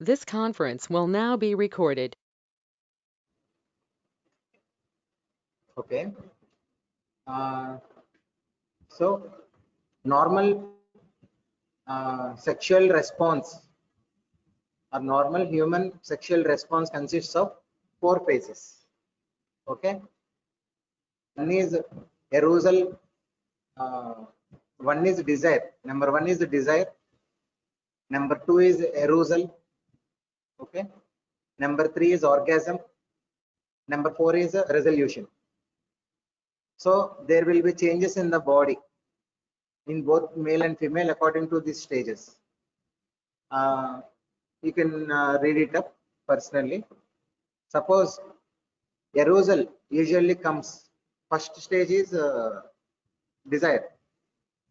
This conference will now be recorded. Okay. So normal sexual response or normal human sexual response consists of four phases. Okay. One is arousal. Uh, One is desire. Number one is desire. Number two is arousal. Okay. Number three is orgasm. Number four is resolution. So there will be changes in the body in both male and female according to these stages. Uh, you can read it up personally. Suppose arousal usually comes, first stage is desire.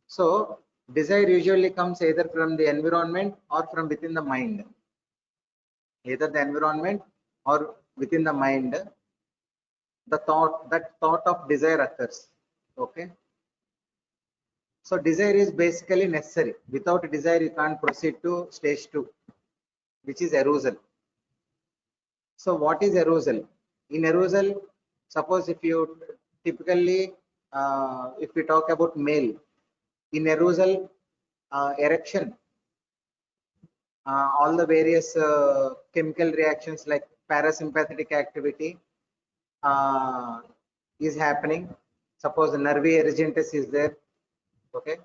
So desire usually comes either from the environment or from within the mind. Either the environment or within the mind, that thought of desire occurs. Okay. So desire is basically necessary. Without desire, you can't proceed to stage 2, which is arousal. So what is arousal? In arousal, suppose if you typically, if we talk about male, in arousal, erection, all the various chemical reactions like parasympathetic activity uh, is happening. Suppose the nervi erygentus is there. Okay,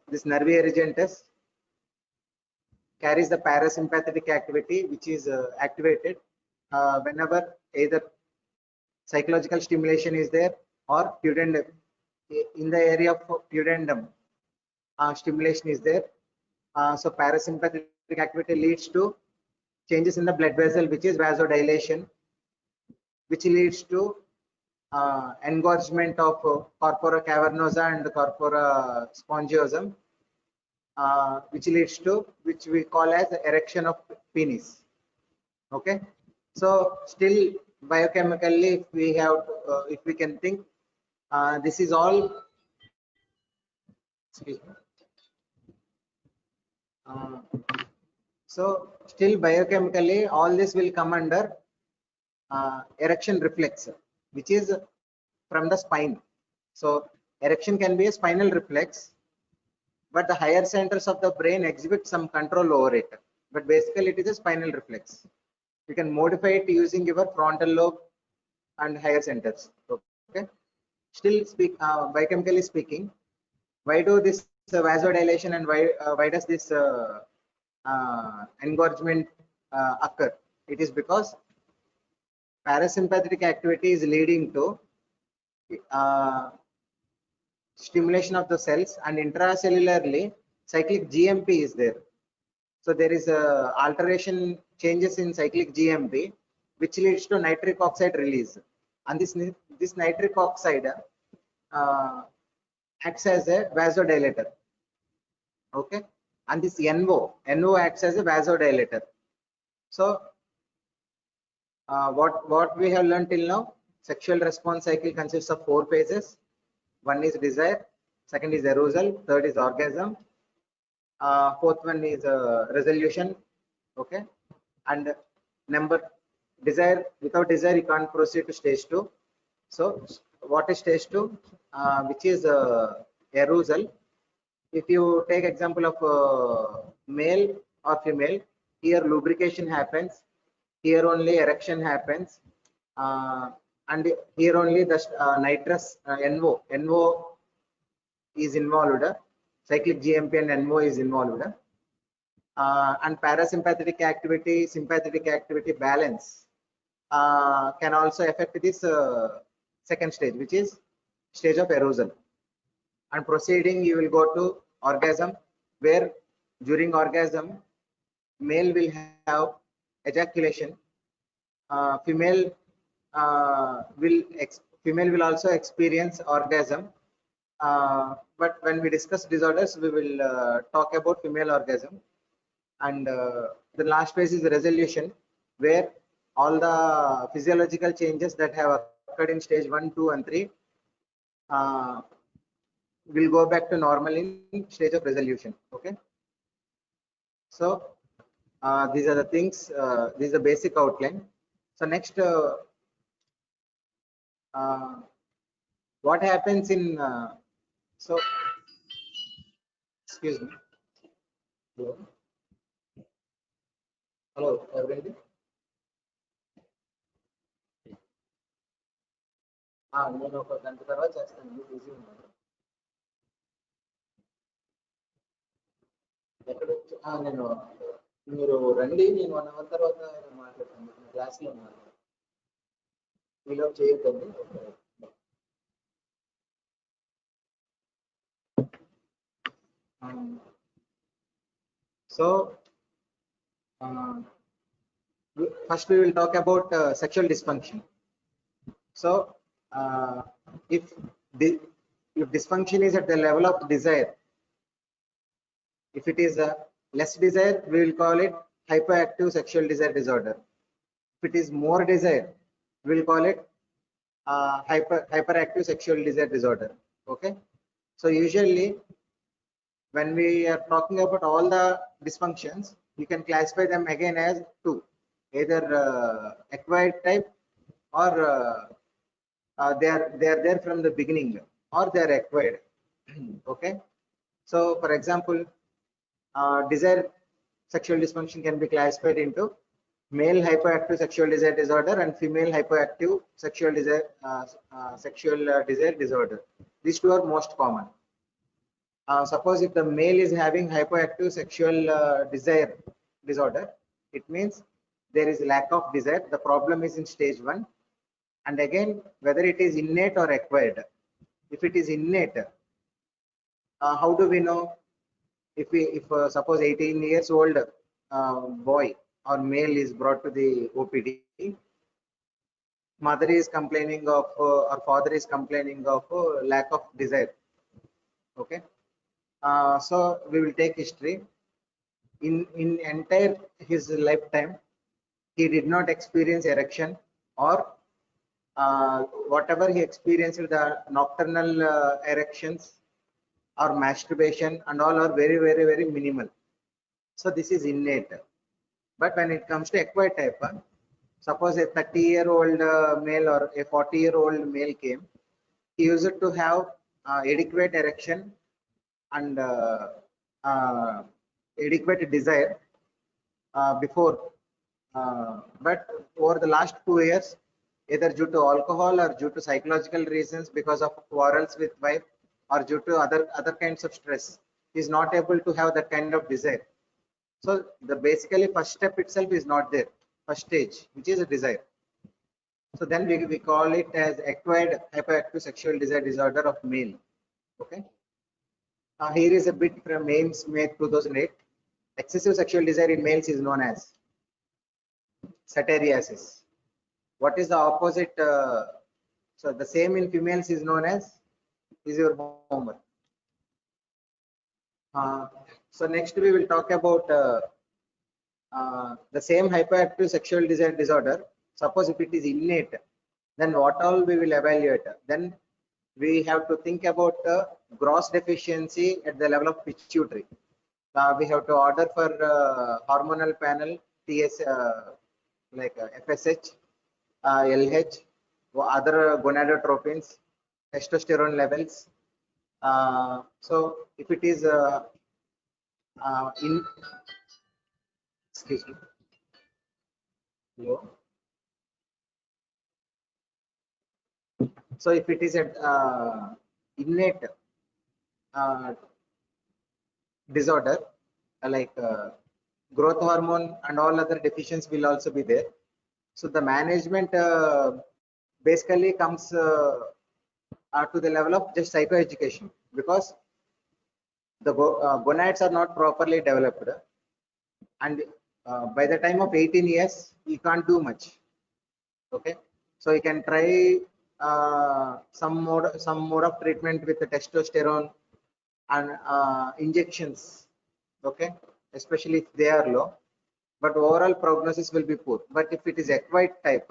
this nervi erygentus carries the parasympathetic activity, which is activated whenever either psychological stimulation is there or pudendum. In the area of pudendum, stimulation is there. So parasympathetic activity leads to changes in the blood vessel, which is vasodilation, which leads to engorgement of corpora cavernosa and corpora spongiosum, which we call as erection of penis. Okay, so still biochemically, if we can think, this is all. Excuse me. Uh, so still biochemically, all this will come under erection reflex, which is from the spine. So erection can be a spinal reflex, but the higher centers of the brain exhibit some control over it. But basically, it is a spinal reflex. You can modify it using your frontal lobe and higher centers. Okay. Still, biochemically speaking, why do this vasodilation and why does this engorgement occur? It is because parasympathetic activity is leading to uh, stimulation of the cells, and intracellularly cyclic GMP is there. So there is a alteration changes in cyclic GMP, which leads to nitric oxide release, and this nitric oxide uh, acts as a vasodilator. Okay, and this NO acts as a vasodilator. So what we have learned till now, sexual response cycle consists of four phases. One is desire, second is arousal, third is orgasm, fourth one is resolution. Okay, and number desire, without desire you can't proceed to stage 2. So what is stage 2? Which is arousal. If you take example of male or female, here lubrication happens, here only erection happens, uh, and here only the nitrous NO is involved, cyclic GMP and NO is involved, and parasympathetic activity, sympathetic activity balance can also affect this second stage, which is stage of arousal. And proceeding, you will go to orgasm, where during orgasm, male will have ejaculation, female female will also experience orgasm. But when we discuss disorders, we will talk about female orgasm. And the last phase is the resolution, where all the physiological changes that have occurred in stage 1, 2, and 3 uh, will go back to normal in stage of resolution. Okay. So These are the things, this is the basic outline. So next, what happens in, so, excuse me. Hello, hello, everybody. నేను ఒక గంట తర్వాత చేస్తాను, busy ఉన్నాను. ఎక్కడ నేను, మీరు రండి, నేను 1 hour తర్వాత మాట్లాడతాను, క్లాస్లో ఉన్నాను, మీలో చేయొద్దండి. So first we will talk about sexual dysfunction. So if dysfunction is at the level of desire, if it is less desire, we will call it hyperactive sexual desire disorder. If it is more desire, we will call it hyperactive sexual desire disorder. Okay, so usually when we are talking about all the dysfunctions, you can classify them again as two, either acquired type or they are there from the beginning, or they are acquired. Okay, so for example, desire sexual dysfunction can be classified into male hyperactive sexual desire disorder and female hyperactive sexual desire desire disorder. These two are most common. Suppose if the male is having hyperactive sexual desire disorder, it means there is lack of desire. The problem is in stage 1. And again, whether it is innate or acquired. If it is innate, how do we know? If suppose 18 years old boy or male is brought to the OPD, mother is complaining of or father is complaining of lack of desire. Okay, so we will take history. In entire his lifetime, he did not experience erection, or whatever he experienced, the nocturnal erections or masturbation and all are very, very, very minimal. So this is innate. But when it comes to acquired type, suppose a 30-year-old male or a 40-year-old male came, he used to have adequate erection and adequate desire before, but over the last 2 years, either due to alcohol or due to psychological reasons, because of quarrels with wife or due to other kinds of stress, he is not able to have that kind of desire. So the basically first step itself is not there, first stage, which is a desire. So then we call it as acquired hyperactive sexual desire disorder of male. Okay, here is a bit from AIMS May 2008. Excessive sexual desire in males is known as satyriasis. What is the opposite? So the same in females is known as, is your homework. So next we will talk about the same hyperactive sexual desire disorder. Suppose if it is innate, then what all we will evaluate? Then we have to think about gross deficiency at the level of pituitary. We have to order for hormonal panel, TS, like FSH, LH, other gonadotropins, testosterone levels. So if it is in, excuse me, hello. So if it is an innate disorder, like growth hormone and all other deficiencies will also be there. So the management basically comes to the level of just psychoeducation, because the gonads are not properly developed, and by the time of 18 years you can't do much. Okay, so you can try some mode of treatment with the testosterone and injections. Okay, especially if they are low, but overall prognosis will be poor. But if it is acquired type,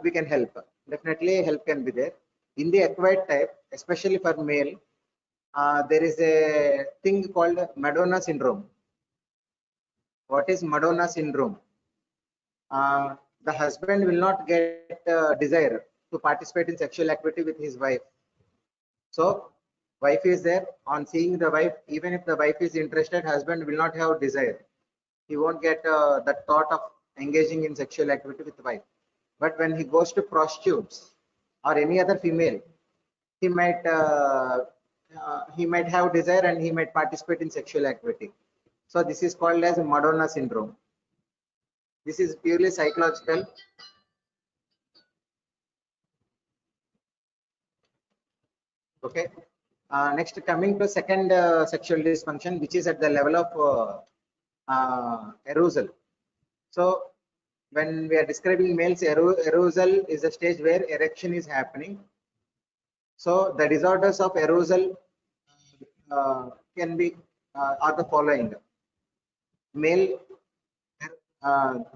we can help. Definitely help can be there. In the acquired type, especially for male, there is a thing called Madonna syndrome. What is Madonna syndrome? The husband will not get desire to participate in sexual activity with his wife. So wife is there, on seeing the wife, even if the wife is interested, husband will not have desire. He won't get that thought of engaging in sexual activity with the wife. But when he goes to prostitutes or any other female, he might have desire and he might participate in sexual activity. So this is called as Madonna syndrome. This is purely psychological. Okay. Next, coming to second sexual dysfunction, which is at the level of arousal. So when we are describing males, arousal is a stage where erection is happening. So the disorders of arousal can be are the following. Male,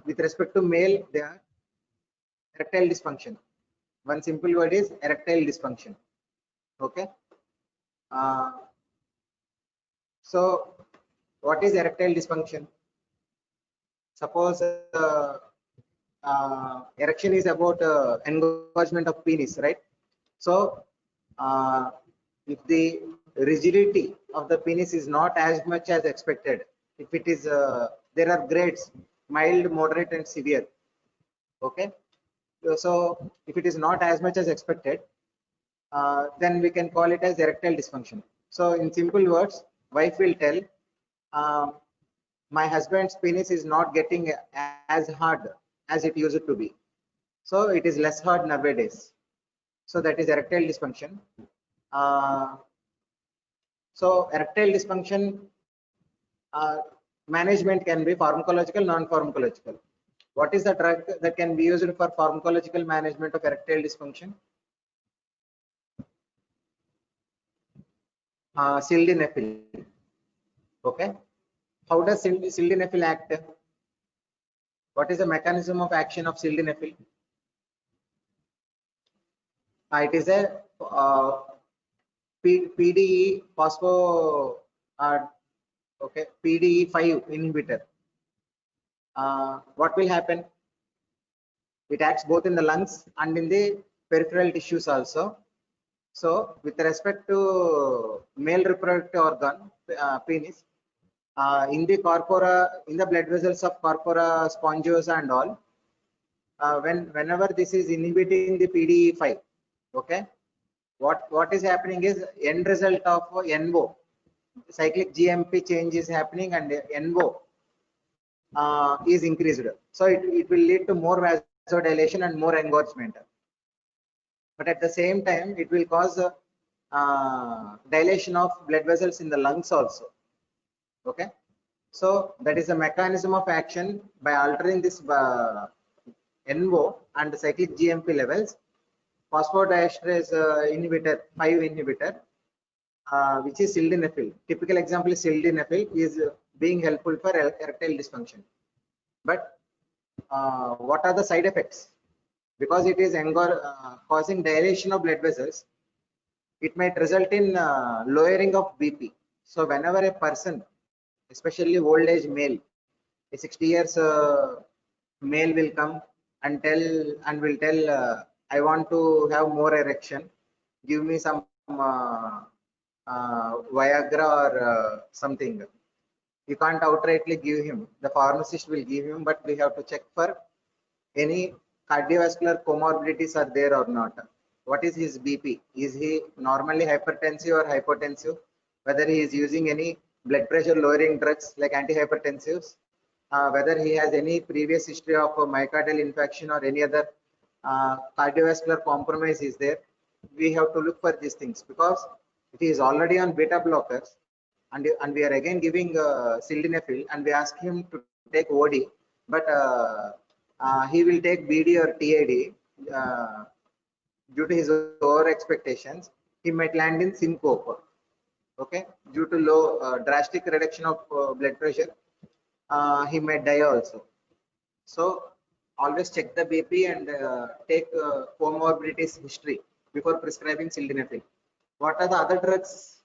with respect to male, they are erectile dysfunction. One simple word is erectile dysfunction. Okay. Uh, so what is erectile dysfunction? Suppose erection is about engorgement of penis, right? So if the rigidity of the penis is not as much as expected, if it is there are grades, mild, moderate and severe. Okay. So if it is not as much as expected, then we can call it as erectile dysfunction. So in simple words, wife will tell, um, my husband's penis is not getting as hard as it used to be. So it is less hard nowadays. So that is erectile dysfunction. Uh, so erectile dysfunction uh, management can be pharmacological, non-pharmacological. What is the drug that can be used for pharmacological management of erectile dysfunction? Sildenafil. Okay. How does sildenafil act? What is the mechanism of action of sildenafil? It is a PDE phospho okay, PDE5 inhibitor. What will happen? It acts both in the lungs and in the peripheral tissues also. So with respect to male reproductive organ, penis, in the corpora, in the blood vessels of corpora spongiosum and all, whenever this is inhibiting the PDE5, okay, what is happening is end result of NO, cyclic GMP change is happening and NO is increased. So it will lead to more vasodilation and more engorgement. But at the same time, it will cause dilation of blood vessels in the lungs also. Okay. So that is a mechanism of action by altering this NO and cyclic GMP levels. Phosphodiesterase inhibitor, 5 inhibitor, which is sildenafil. Typical example is sildenafil is being helpful for erectile dysfunction. But what are the side effects? Because it is causing dilation of blood vessels, it might result in lowering of BP. So whenever a person, especially old age male, a 60 years male will come and will tell, I want to have more erection, give me some Viagra or something. You can't outrightly give him. The pharmacist will give him, but we have to check for any cardiovascular comorbidities are there or not. What is his BP? Is he normally hypertensive or hypotensive? Whether he is using any blood pressure lowering drugs like antihypertensives, whether he has any previous history of myocardial infarction or any other cardiovascular compromise is there. We have to look for these things because if he is already on beta blockers and we are again giving sildenafil and we ask him to take OD, but he will take BD or TID due to his over expectations. He might land in syncope. Okay, due to low drastic reduction of blood pressure, he might die also. So always check the BP and take comorbidities history before prescribing sildenafil. What are the other drugs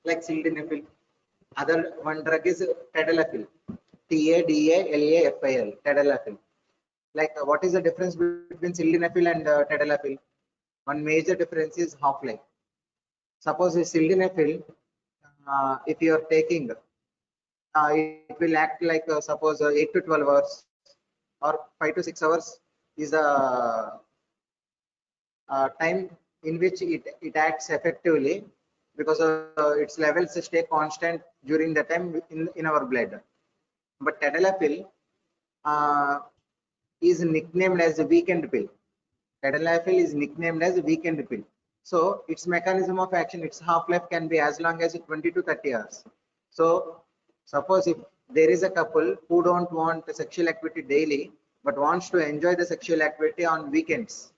like sildenafil? Other one drug is tadalafil. TADALAFIL, tadalafil. Like what is the difference between sildenafil and tadalafil? One major difference is half-life. Suppose sildenafil, if you are taking, it will act like suppose 8 to 12 hours or 5 to 6 hours is the time in which it acts effectively, because its levels stay constant during the time in our blood. But tadalafil is nicknamed as a weekend pill. Tadalafil is nicknamed as a weekend pill. So its mechanism of action, its half-life can be as long as 20 to 30 hours. So suppose if there is a couple who don't want sexual activity daily, but wants to enjoy the sexual activity on weekends,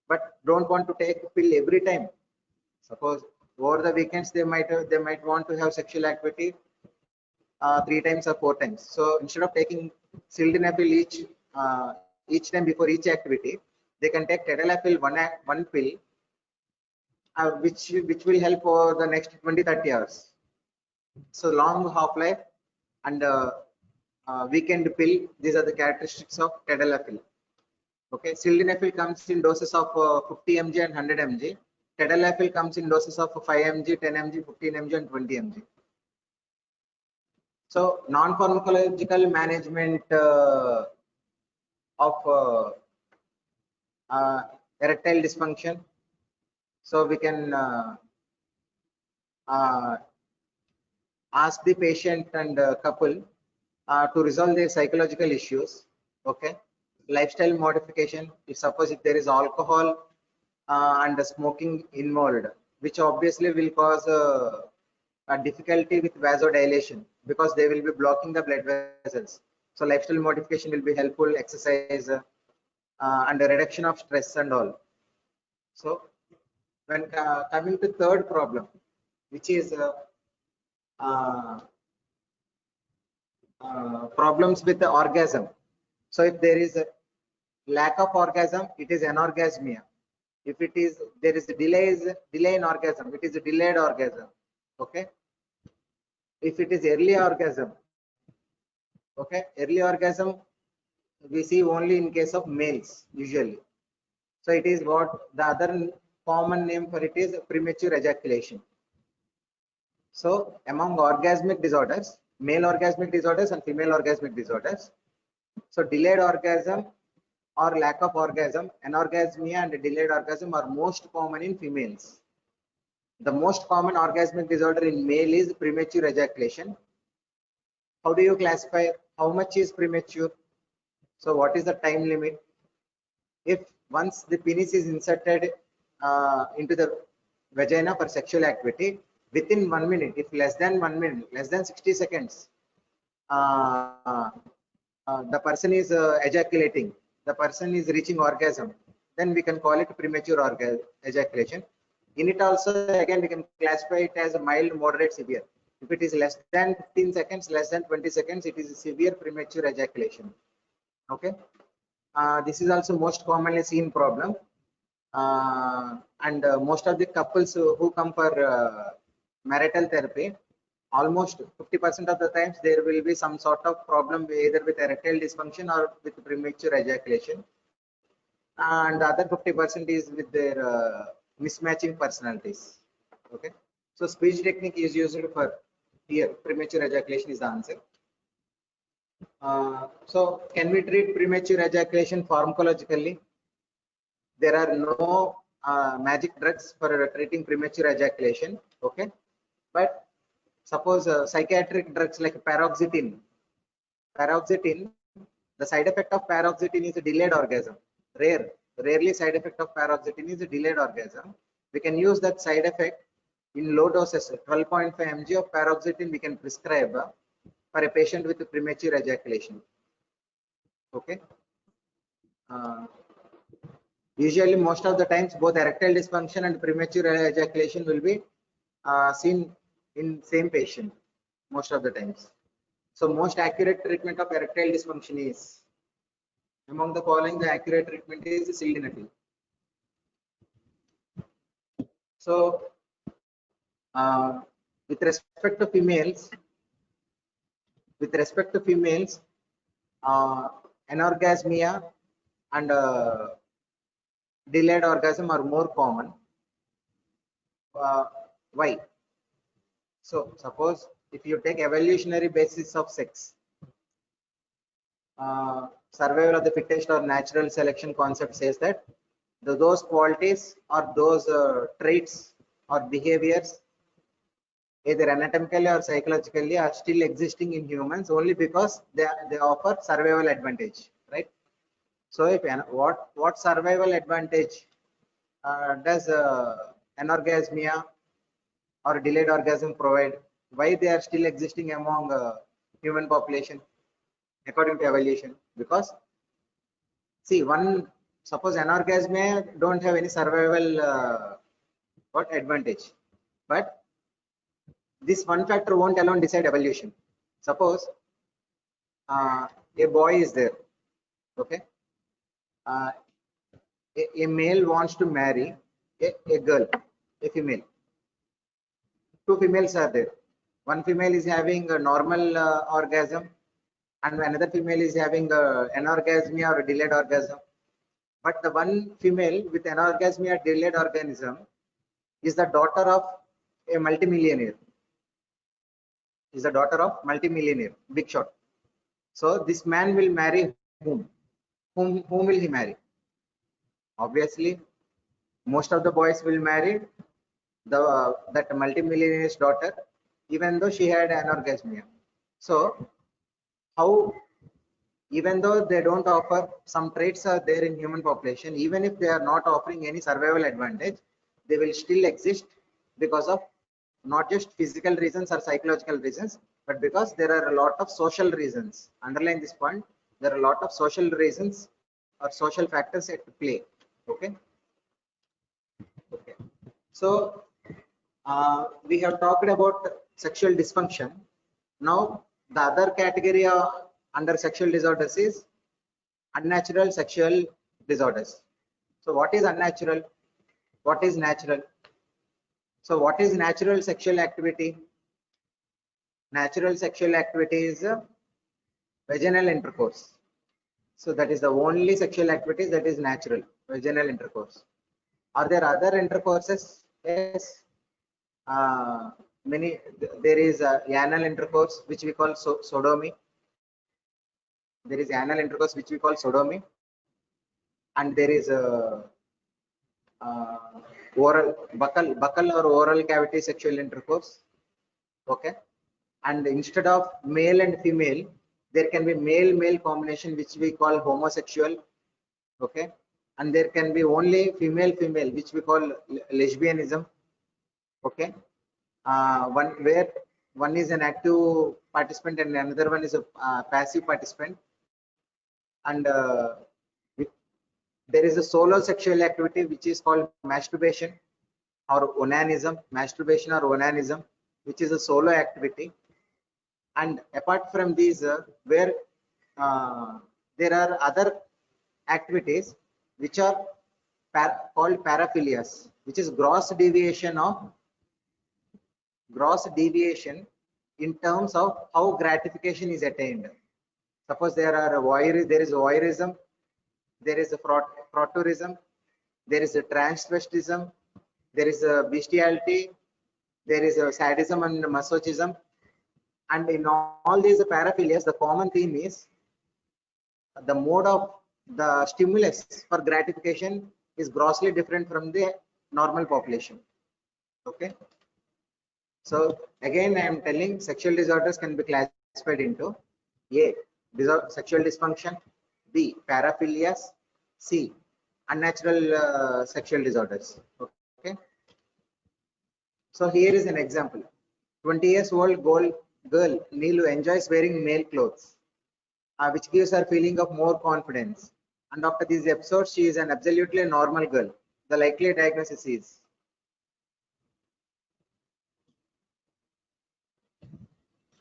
but don't want to take pill every time. Suppose over the weekends they might want to have sexual activity 3 times or 4 times. So instead of taking sildenafil each time before each activity, they can take tadalafil one pill, which will help for the next 20-30 hours. So long half-life and weekend pill, these are the characteristics of tadalafil. Okay, sildenafil comes in doses of 50 mg and 100 mg. Tadalafil comes in doses of 5 mg, 10 mg, 15 mg and 20 mg. So non-pharmacological management of erectile dysfunction. So we can ask the patient and couple to resolve their psychological issues. Okay, lifestyle modification. If suppose if there is alcohol and smoking involved, which obviously will cause a difficulty with vasodilation, because they will be blocking the blood vessels. So lifestyle modification will be helpful, exercise and a reduction of stress and all. So when coming to third problem, which is problems with the orgasm. So if there is a lack of orgasm, it is anorgasmia. If it is there is a delay in orgasm, it is a delayed orgasm. Okay. If it is early orgasm, okay, early orgasm we see only in case of males usually. So it is what the other common name for it is premature ejaculation. So among orgasmic disorders, male orgasmic disorders and female orgasmic disorders, so delayed orgasm or lack of orgasm, anorgasmia and delayed orgasm are most common in females. The most common orgasmic disorder in male is premature ejaculation. How do you classify how much is premature? So what is the time limit? If once the penis is inserted into the vagina for sexual activity, within 1 minute, if less than 1 minute, less than 60 seconds, the person is ejaculating, the person is reaching orgasm, then we can call it premature ejaculation. In it also, again, we can classify it as a mild, moderate, severe. If it is less than 15 seconds, less than 20 seconds, it is a severe premature ejaculation. Okay. This is also most commonly seen problem. And most of the couples who come for marital therapy, almost 50% of the times there will be some sort of problem either with erectile dysfunction or with premature ejaculation, and the other 50% is with their mismatching personalities. Okay, so speech technique is used for here. Premature ejaculation is the answer. So can we treat premature ejaculation pharmacologically? There are no magic drugs for treating premature ejaculation. Okay, but suppose psychiatric drugs like paroxetine, the side effect of paroxetine is a delayed orgasm. Rarely side effect of paroxetine is a delayed orgasm. We can use that side effect in low doses. 12.5 mg of paroxetine we can prescribe for a patient with premature ejaculation. Okay. Usually, most of the times, both erectile dysfunction and premature ejaculation will be seen in same patient most of the times. So most accurate treatment of erectile dysfunction is, among the following, the accurate treatment is sildenafil. So with respect to females, with respect to females, anorgasmia and delayed orgasm are more common. Why? So suppose if you take evolutionary basis of sex, survival of the fittest or natural selection concept says that those qualities or those traits or behaviors, either anatomically or psychologically, are still existing in humans only because they offer survival advantage, right? So if what survival advantage does anorgasmia or delayed orgasm provide? Why they are still existing among human population according to evolution? Because see, suppose anorgasmia don't have any survival what advantage, but this one factor won't alone decide evolution. Suppose a boy is there, okay, uh, a male wants to marry a girl, a female. Two females are there. One female is having a normal orgasm, and another female is having anorgasmia or a delayed orgasm. But the one female with anorgasmia delayed organism is the daughter of a multimillionaire. Is the daughter of multimillionaire, big shot. So this man will marry whom? Whom will he marry? Obviously, most of the boys will marry that multimillionaire's daughter, even though she had anorgasmia. So how, even though they don't offer, some traits are there in human population, even if they are not offering any survival advantage, they will still exist because of not just physical reasons or psychological reasons, but because there are a lot of social reasons. Underline this point, there are a lot of social reasons or social factors at play. Okay. Okay. So we have talked about sexual dysfunction. Now the other category under sexual disorders is unnatural sexual disorders. So what is unnatural? What is natural? So what is natural sexual activity? Natural sexual activity is vaginal intercourse. So that is the only sexual activity that is natural, vaginal intercourse. Are there other intercourses? Yes. There is anal intercourse, which we call sodomy. There is anal intercourse, which we call sodomy, and there is oral buccal or oral cavity sexual intercourse. Okay, and instead of male and female, there can be male combination, which we call homosexual. Okay, and there can be only female, which we call lesbianism. Okay, one is an active participant and another one is a passive participant, and there is a solo sexual activity which is called masturbation or onanism, which is a solo activity. And apart from these, where there are other activities which are called paraphilias, which is gross deviation in terms of how gratification is attained. Suppose there is voyeurism, there is a frotteurism, there is a transvestism, there is a bestiality, there is a sadism and masochism. And in all these paraphilias, the common theme is the mode of the stimulus for gratification is grossly different from the normal population. Okay. So again, I am telling sexual disorders can be classified into A, sexual dysfunction, B, paraphilias, C, unnatural sexual disorders. Okay. So here is an example. 20 years old girl Neelu enjoys wearing male clothes, which gives her feeling of more confidence. And after these episodes, she is an absolutely normal girl. The likely diagnosis is.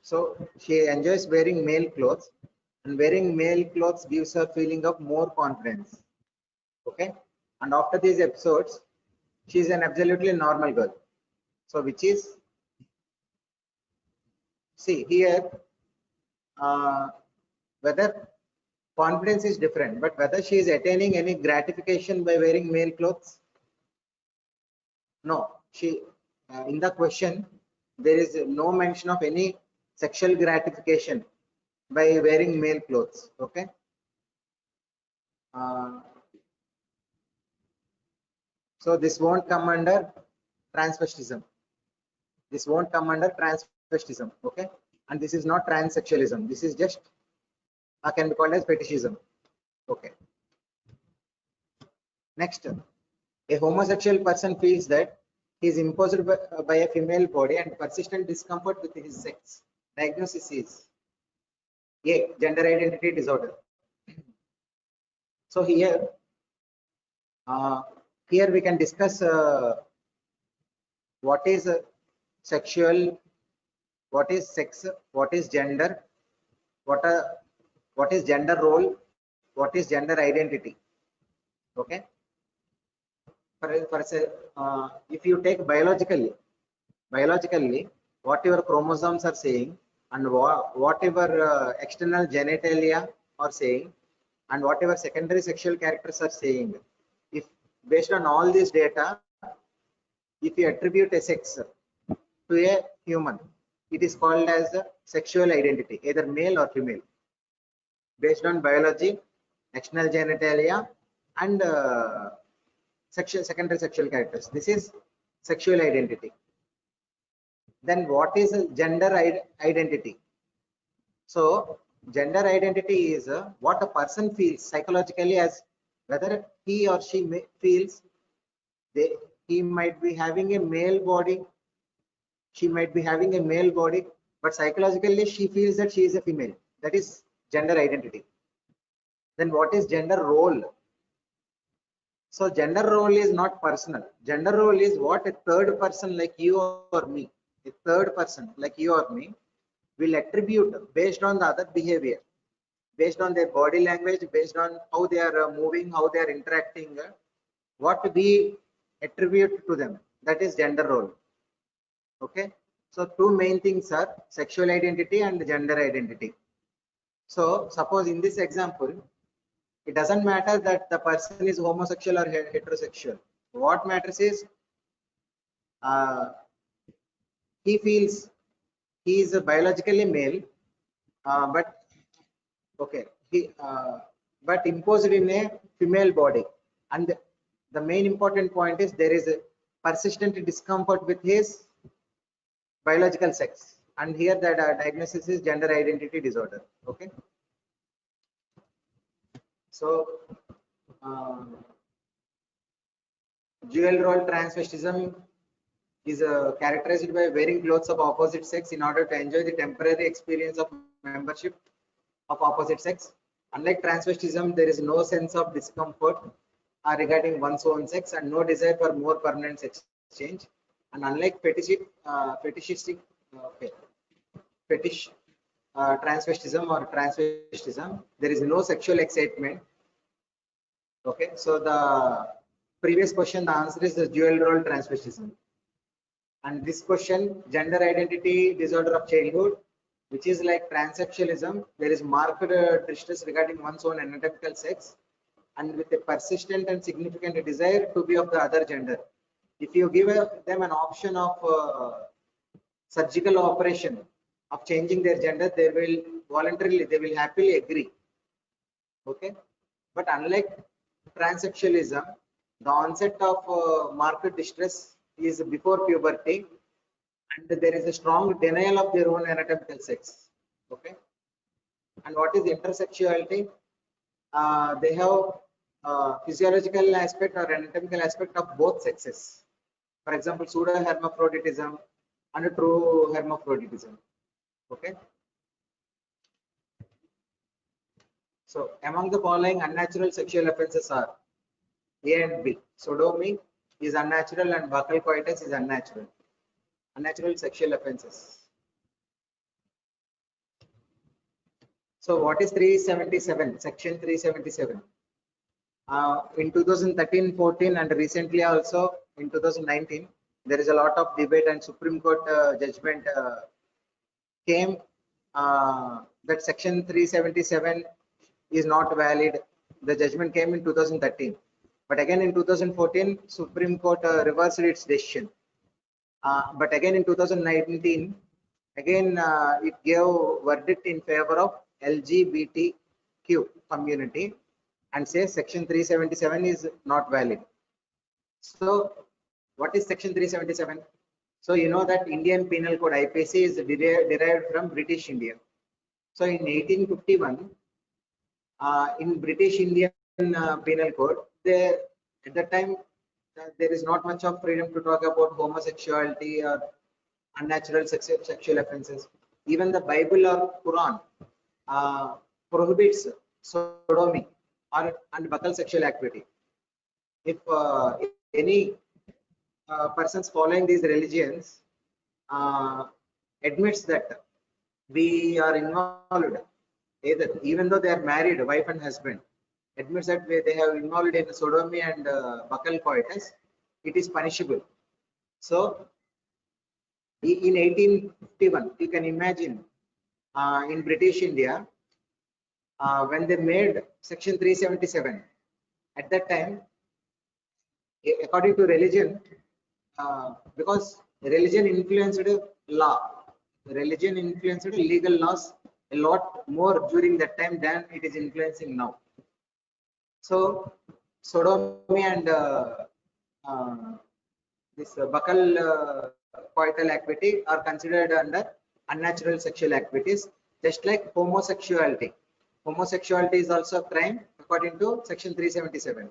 So she enjoys wearing male clothes, and wearing male clothes gives her feeling of more confidence. Okay. And after these episodes, she is an absolutely normal girl. So which is, see here, whether confidence is different, but whether she is attaining any gratification by wearing male clothes? No, she in the question there is no mention of any sexual gratification by wearing male clothes. Okay. So this won't come under transvestism. This won't come under transvestism. Okay. And this is not transsexualism. This is just can be called as fetishism. Okay. Next, a homosexual person feels that he is imposed by a female body and persistent discomfort with his sex. Diagnosis is A. Gender identity disorder. So here we can discuss what is sexual, what is sex, what is gender, what is gender role, what is gender identity. Okay. If you take biologically, what your chromosomes are saying and whatever external genitalia are saying and whatever secondary sexual characters are saying, if based on all this data, if you attribute a sex to a human, it is called as a sexual identity, either male or female, based on biology, external genitalia, and secondary sexual characters. This is sexual identity. Then what is gender identity? So gender identity is what a person feels psychologically, as whether he or she feels he might be having a male body, she might be having a male body, but psychologically she feels that she is a female. That is gender identity. Then what is gender role? So gender role is not personal. Gender role is what a third person like you or me, a third person like you or me will attribute based on the other behavior, based on their body language, based on how they are moving, how they are interacting, what we attribute to them. That is gender role. Okay. So two main things are sexual identity and gender identity. So suppose in this example, it doesn't matter that the person is homosexual or heterosexual. What matters is he feels he is biologically male, but okay, but imposed in a female body. And the main important point is there is a persistent discomfort with his biological sex. And here the diagnosis is gender identity disorder. Okay. So dual role transvestism is characterized by wearing clothes of opposite sex in order to enjoy the temporary experience of membership of opposite sex. Unlike transvestism, there is no sense of discomfort regarding one's own sex and no desire for more permanent sex change. And unlike fetish transvestism or transvestism, there is no sexual excitement. Okay, so the previous question, the answer is the dual role transvestism. And this question, gender identity disorder of childhood, which is like transsexualism, there is marked distress regarding one's own anatomical sex and with a persistent and significant desire to be of the other gender. If you give them an option of surgical operation of changing their gender, they will voluntarily, they will happily agree. Okay, but unlike transsexualism, the onset of marked distress is before puberty, and there is a strong denial of their own anatomical sex. Okay, and what is intersexuality? They have physiological aspect or anatomical aspect of both sexes. For example, pseudo hermaphroditism and true hermaphroditism. Okay. So among the following unnatural sexual offenses are A and B. Sodomy is unnatural and buccal coitus is unnatural. Unnatural sexual offenses. So what is 377? Section 377. In 2013-14 and recently also in 2019, there is a lot of debate and Supreme Court judgment came that section 377 is not valid. The judgment came in 2013, but again in 2014 Supreme Court reversed its decision. But again in 2019, again it gave verdict in favor of LGBTQ community and says section 377 is not valid. So what is section 377? So you know that Indian Penal Code IPC is derived from British India. So in 1851, in British Indian Penal Code, there at that time there is not much of freedom to talk about homosexuality or unnatural sexual offences. Even the Bible or Quran prohibits sodomy or and buccal sexual activity. If any persons following these religions admits that we are involved, either even though they are married, wife and husband, admits that they have involved in sodomy and buccal coitus, it is punishable. So in 1851, you can imagine in British India, when they made section 377, at that time, according to religion, because religion influenced law, religion influenced legal laws a lot more during that time than it is influencing now. So sodomy and this buccal coital activity are considered under unnatural sexual activities, just like homosexuality. Homosexuality is also a crime according to section 377.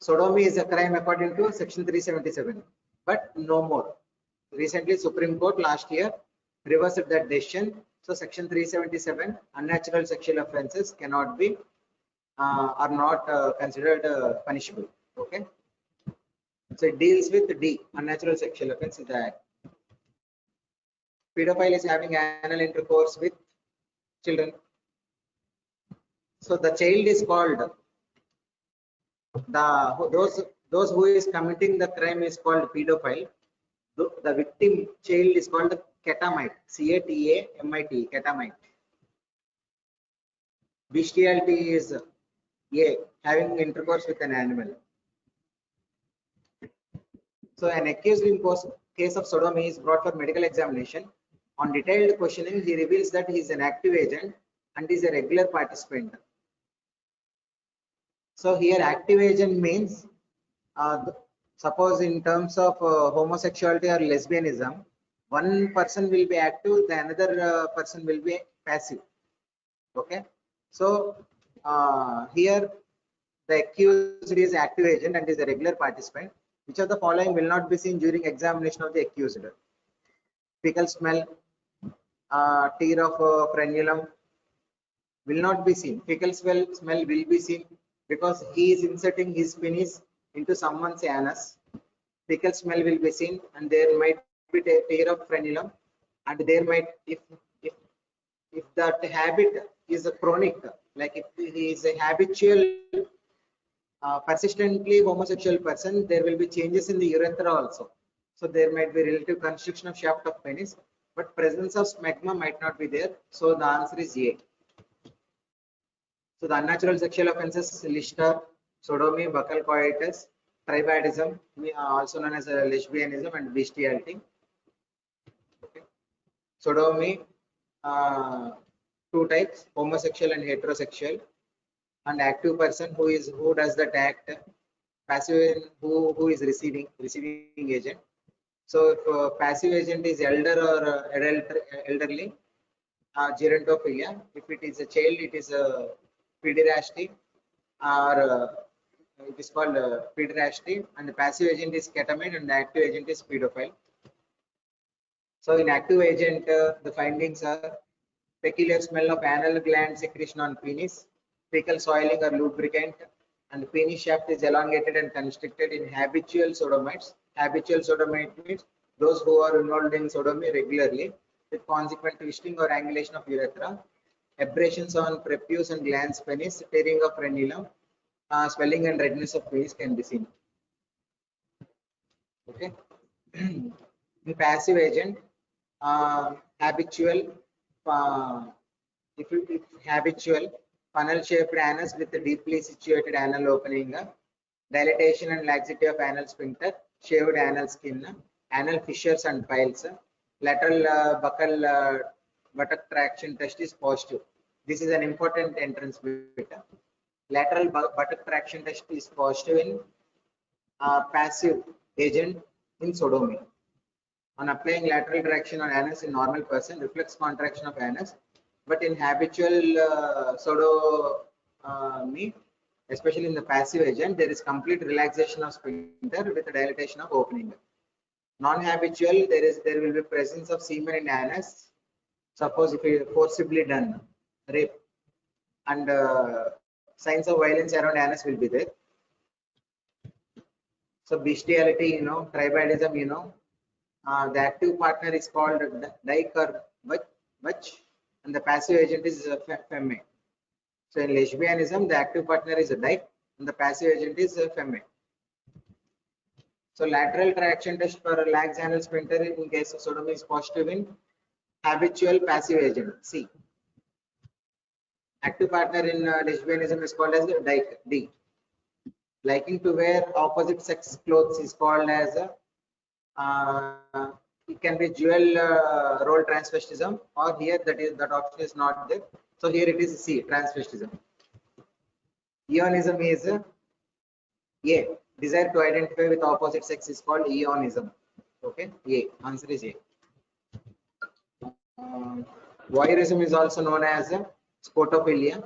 Sodomy is a crime according to section 377, but no more. Recently, Supreme Court last year reversed that decision. So section 377, unnatural sexual offences cannot be are not considered punishable. Okay. So it deals with D, unnatural sexual offence in the act. Pedophile is having anal intercourse with children. So the child is called those who is committing the crime is called pedophile. The victim child is called catamite, CATAMIT, catamite. Bestiality is having intercourse with an animal. So an accused in case of sodomy is brought for medical examination. On detailed questioning, he reveals that he is an active agent and is a regular participant. So here active agent means, suppose in terms of homosexuality or lesbianism, one person will be active, the another person will be passive. Okay. So here the accused is active agent and is a regular participant. Which of the following will not be seen during examination of the accused? Fecal smell, tear of frenulum will not be seen. Fecal smell will be seen because he is inserting his penis into someone's anus. Fecal smell will be seen, and there might be a tear of frenulum, and there might, if that habit is a chronic, like if he is a habitual persistently homosexual person, there will be changes in the urethra also. So there might be relative constriction of shaft of penis, but presence of smegma might not be there. So the answer is A. So the unnatural sexual offences list are sodomy, buccal coitus, tribadism, also known as lesbianism, and bestiality. Okay. Sodomy, two types: homosexual and heterosexual. And active person who does that act, passive who is receiving agent. So if passive agent is elder or elderly, gerontophilia. If it is a child, it is a pederasty, or it is called pederasty. And the passive agent is ketamine, and the active agent is pedophile. So in active agent, the findings are peculiar smell of anal gland secretion on penis, fecal soiling or lubricant, and penis shaft is elongated and constricted in habitual sodomites. Habitual sodomite means those who are involved in sodomy regularly with consequent twisting or angulation of urethra, abrasions on prepuce and glans penis, tearing of frenulum, swelling and redness of penis can be seen. Okay. The passive agent, habitual if habitual, funnel-shaped anus with a deeply situated anal opening, dilatation and laxity of anal sphincter, shaved anal skin, anal fissures and piles, lateral buccal buttock traction test is positive. This is an important entrance bit. Lateral buttock traction test is positive in passive agent in sodomy. On applying lateral traction on anus in normal person, reflex contraction of anus, but in habitual sodomy, especially in the passive agent, there is complete relaxation of sphincter with a dilatation of opening. Non-habitual, there will be presence of semen in anus. Suppose if it forcibly done, rape, and signs of violence around anus will be there. So bestiality, tribalism, the active partner is called dyke or butch, and the passive agent is femme. So in lesbianism, the active partner is a dyke, and the passive agent is femme. So lateral traction test for lax anal sphincter in case of sodomy is positive in habitual passive agent. C. Active partner in lesbianism is called as dyke. D. Liking to wear opposite sex clothes is called as it can be dual role transvestism, or here that option is not there. So here it is C, transvestism. Eonism is A. Desire to identify with opposite sex is called eonism. Okay, A. Answer is A. Voyeurism is also known as scotophilia.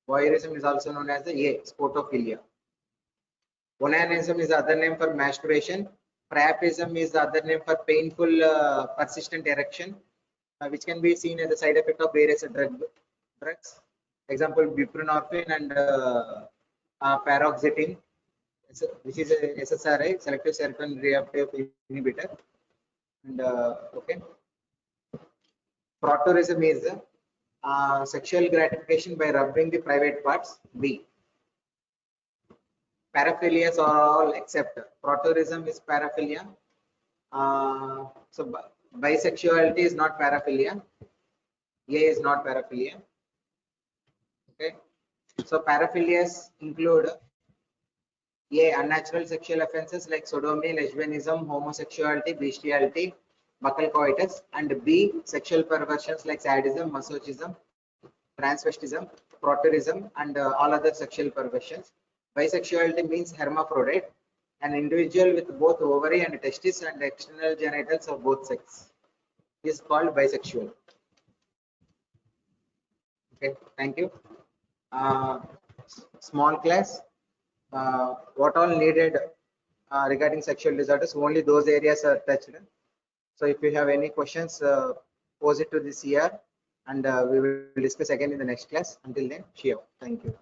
Voyeurism is also known as A. Scotophilia. Onanism is the other name for masturbation. Priapism is the other name for painful persistent erection, which can be seen as a side effect of various drugs. Example, buprenorphine and paroxetine, which is a SSRI, selective serotonin reuptake inhibitor. And okay, protourism is sexual gratification by rubbing the private parts. B. Paraphilias are all except protourism is paraphilia. So bisexuality is not paraphilia. A is not paraphilia. Okay. So paraphilias include A. Unnatural sexual offences like sodomy, lesbianism, homosexuality, bestiality, buccal coitus, and B. Sexual perversions like sadism, masochism, transvestism, protourism, and all other sexual perversions. Bisexuality means hermaphrodite, an individual with both ovary and testis and external genitals of both sex is called bisexual. Okay, thank you. Small class. What all needed regarding sexual disorders? Only those areas are touched. So if you have any questions, pose it to the CR, and we will discuss again in the next class. Until then, cheer. Thank you.